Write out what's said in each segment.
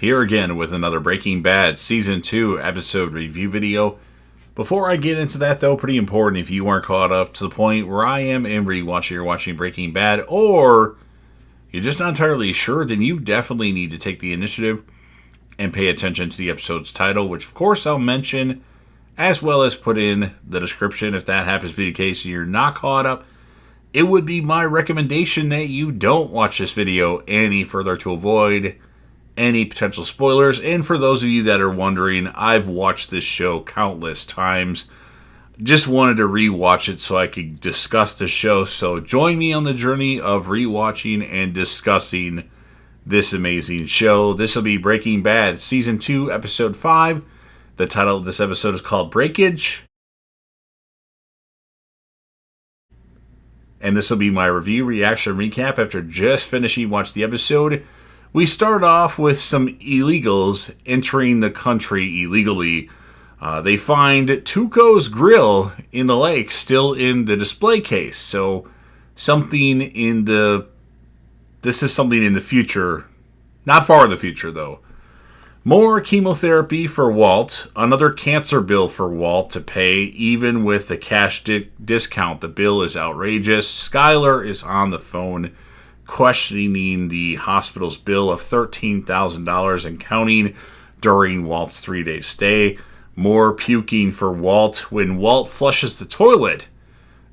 here again with another Breaking Bad Season 2 episode review video. Before I get into that though, pretty important, if you weren't caught up to the point where I am and rewatching or watching Breaking Bad, or you're just not entirely sure, then you definitely need to take the initiative and pay attention to the episode's title, which of course I'll mention, as well as put in the description. If that happens to be the case and you're not caught up, it would be my recommendation that you don't watch this video any further to avoid any potential spoilers. And for those of you that are wondering, I've watched this show countless times. Just wanted to rewatch it so I could discuss the show. So join me on the journey of rewatching and discussing this amazing show. This will be Breaking Bad Season 2, Episode 5. The title of this episode is called Breakage. And this will be my review, reaction, recap after just finishing watching the episode. We start off with some illegals entering the country illegally. They find Tuco's grill in the lake, still in the display case. So this is something in the future. Not far in the future, though. More chemotherapy for Walt. Another cancer bill for Walt to pay, even with the cash discount. The bill is outrageous. Skyler is on the phone questioning the hospital's bill of $13,000 and counting during Walt's 3-day stay. More puking for Walt. When Walt flushes the toilet,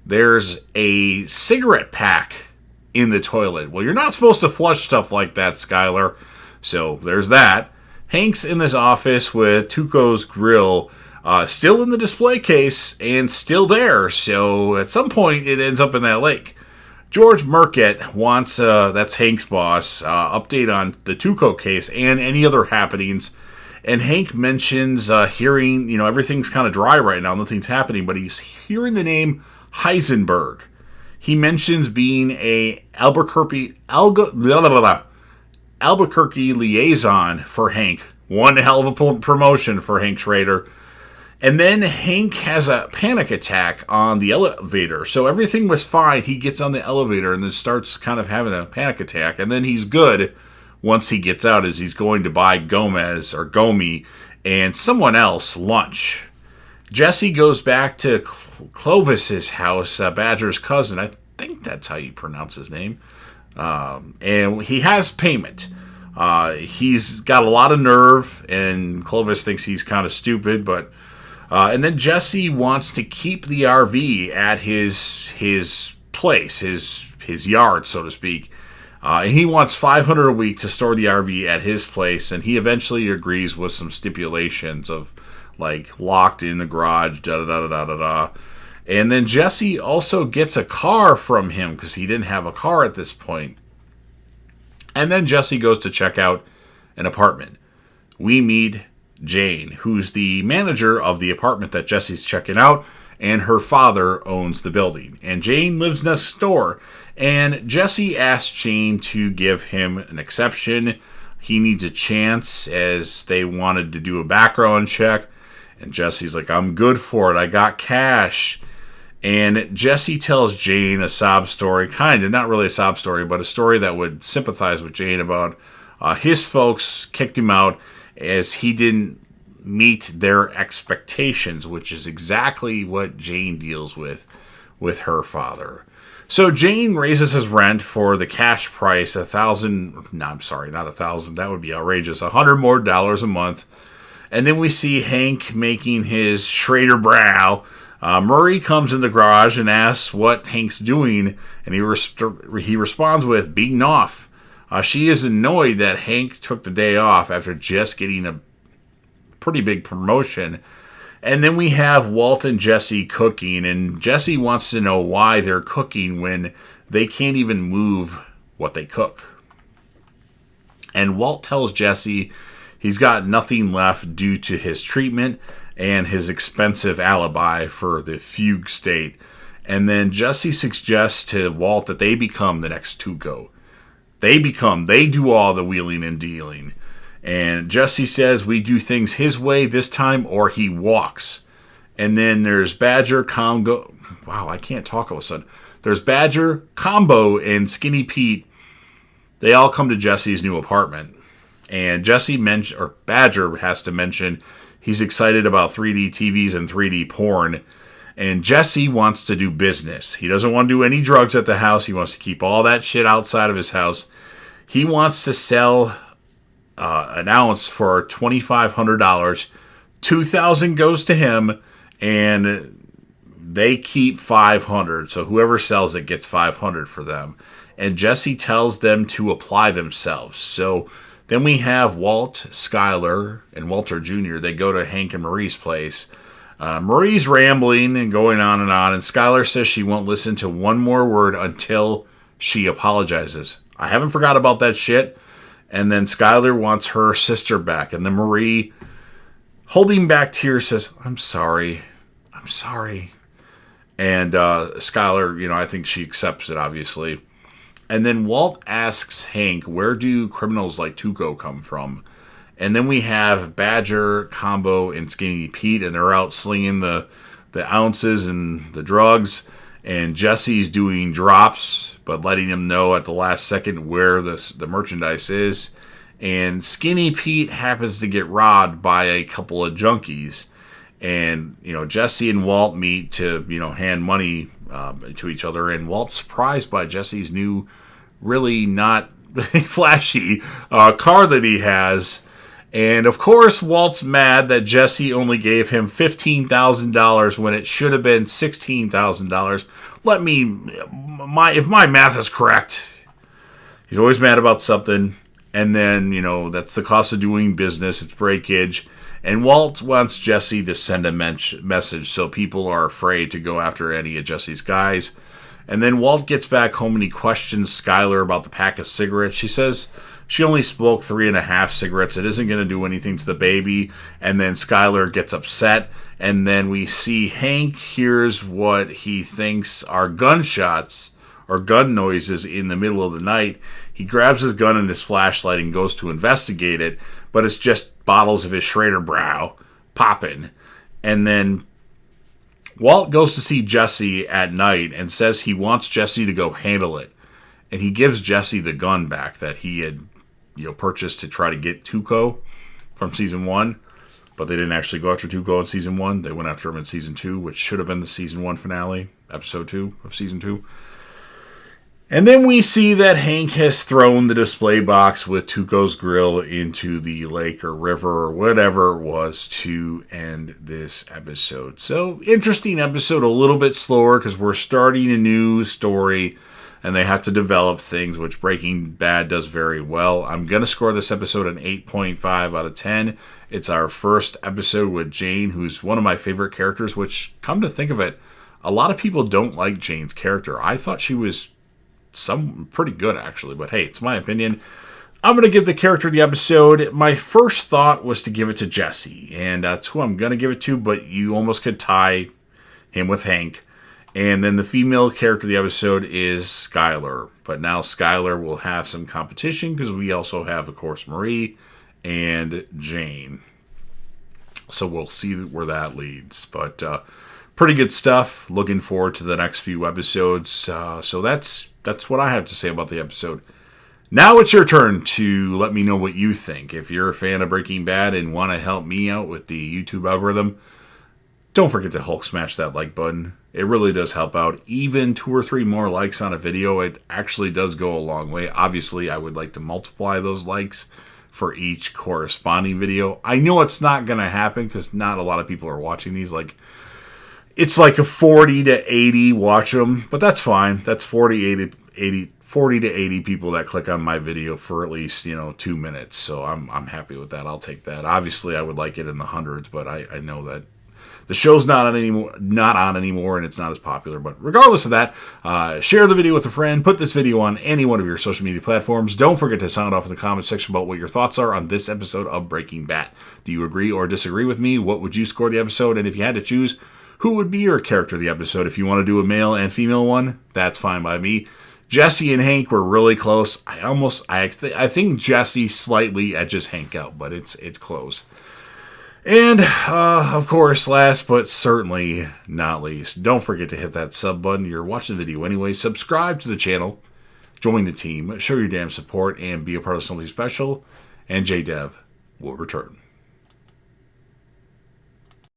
there's a cigarette pack in the toilet. Well, you're not supposed to flush stuff like that, Skyler. So there's that. Hank's in this office with Tuco's grill still in the display case and still there. So at some point it ends up in that lake. George Merkett wants, that's Hank's boss, update on the Tuco case and any other happenings. And Hank mentions hearing, everything's kind of dry right now, nothing's happening, but he's hearing the name Heisenberg. He mentions being a Albuquerque liaison for Hank. One hell of a promotion for Hank Schrader. And then Hank has a panic attack on the elevator. So everything was fine. He gets on the elevator and then starts kind of having a panic attack. And then he's good once he gets out, as he's going to buy Gomi and someone else lunch. Jesse goes back to Clovis's house, Badger's cousin. I think that's how you pronounce his name. And he has payment. He's got a lot of nerve, and Clovis thinks he's kind of stupid, but and then Jesse wants to keep the RV at his place, his yard, so to speak. And he wants $500 a week to store the RV at his place, and he eventually agrees with some stipulations of like locked in the garage, da da da da da da. And then Jesse also gets a car from him because he didn't have a car at this point. And then Jesse goes to check out an apartment. We meet Jane, who's the manager of the apartment that Jesse's checking out, and her father owns the building. And Jane lives next door. And Jesse asks Jane to give him an exception. He needs a chance, as they wanted to do a background check. And Jesse's like, I'm good for it. I got cash. And Jesse tells Jane a sob story, kind of, not really a sob story, but a story that would sympathize with Jane about his folks kicked him out as he didn't meet their expectations, which is exactly what Jane deals with her father. So Jane raises his rent for the cash price, $1,000, no, I'm sorry, not $1,000, that would be outrageous, $100 more a month. And then we see Hank making his Schrader brow. Murray comes in the garage and asks what Hank's doing, and he responds with beating off. She is annoyed that Hank took the day off after just getting a pretty big promotion. And then we have Walt and Jesse cooking, and Jesse wants to know why they're cooking when they can't even move what they cook. And Walt tells Jesse he's got nothing left due to his treatment and his expensive alibi for the fugue state. And then Jesse suggests to Walt that they become the next Tuco. They do all the wheeling and dealing. And Jesse says we do things his way this time or he walks. And then there's Badger, Combo. Wow, I can't talk all of a sudden. There's Badger, Combo, and Skinny Pete. They all come to Jesse's new apartment. And Badger has to mention he's excited about 3D TVs and 3D porn. And Jesse wants to do business. He doesn't want to do any drugs at the house. He wants to keep all that shit outside of his house. He wants to sell an ounce for $2,500. $2,000 goes to him, and they keep $500. So whoever sells it gets $500 for them. And Jesse tells them to apply themselves. So then we have Walt, Skyler, and Walter Jr. They go to Hank and Marie's place. Marie's rambling and going on, and Skyler says she won't listen to one more word until she apologizes. I haven't forgot about that shit. And then Skyler wants her sister back. And then Marie, holding back tears, says, I'm sorry. And Skyler, I think she accepts it, obviously. And then Walt asks Hank, where do criminals like Tuco come from? And then we have Badger, Combo, and Skinny Pete, and they're out slinging the ounces and the drugs. And Jesse's doing drops, but letting him know at the last second where the merchandise is. And Skinny Pete happens to get robbed by a couple of junkies. And, Jesse and Walt meet to, hand money to each other. And Walt's surprised by Jesse's new, really not flashy car that he has. And, of course, Walt's mad that Jesse only gave him $15,000 when it should have been $16,000. If my math is correct, he's always mad about something. And then, that's the cost of doing business. It's breakage. And Walt wants Jesse to send a message so people are afraid to go after any of Jesse's guys. And then Walt gets back home and he questions Skyler about the pack of cigarettes. She says she only smoked 3.5 cigarettes. It isn't going to do anything to the baby. And then Skyler gets upset. And then we see Hank hears what he thinks are gunshots or gun noises in the middle of the night. He grabs his gun and his flashlight and goes to investigate it. But it's just bottles of his Schrader Brow popping. And then Walt goes to see Jesse at night and says he wants Jesse to go handle it. And he gives Jesse the gun back that he had purchased to try to get Tuco from season 1. But they didn't actually go after Tuco in season 1. They went after him in season 2, which should have been the season 1 finale, episode 2 of season 2. And then we see that Hank has thrown the display box with Tuco's grill into the lake or river or whatever it was to end this episode. So, interesting episode, a little bit slower because we're starting a new story and they have to develop things, which Breaking Bad does very well. I'm going to score this episode an 8.5 out of 10. It's our first episode with Jane, who's one of my favorite characters, which, come to think of it, a lot of people don't like Jane's character. I thought she was pretty good, actually, but hey, it's my opinion. I'm going to give the character the episode. My first thought was to give it to Jesse, and that's who I'm going to give it to, but you almost could tie him with Hank. And then the female character of the episode is Skyler, but now Skyler will have some competition because we also have, of course, Marie and Jane. So we'll see where that leads, but pretty good stuff. Looking forward to the next few episodes. So that's what I have to say about the episode. Now it's your turn to let me know what you think. If you're a fan of Breaking Bad and want to help me out with the YouTube algorithm, don't forget to Hulk smash that like button. It really does help out. Even 2 or 3 more likes on a video, it actually does go a long way. Obviously, I would like to multiply those likes for each corresponding video. I know it's not going to happen because not a lot of people are watching these. It's like a 40 to 80 watch them, but that's fine. That's 40 to 80 people that click on my video for at least 2 minutes. So I'm happy with that. I'll take that. Obviously, I would like it in the hundreds, but I know that the show's not on anymore, and it's not as popular. But regardless of that, share the video with a friend. Put this video on any one of your social media platforms. Don't forget to sound off in the comment section about what your thoughts are on this episode of Breaking Bad. Do you agree or disagree with me? What would you score the episode? And if you had to choose, who would be your character of the episode? If you want to do a male and female one, that's fine by me. Jesse and Hank were really close. I think Jesse slightly edges Hank out, but it's close. And, of course, last but certainly not least, don't forget to hit that sub button. You're watching the video anyway. Subscribe to the channel, join the team, show your damn support, and be a part of something special. and J-Dev will return.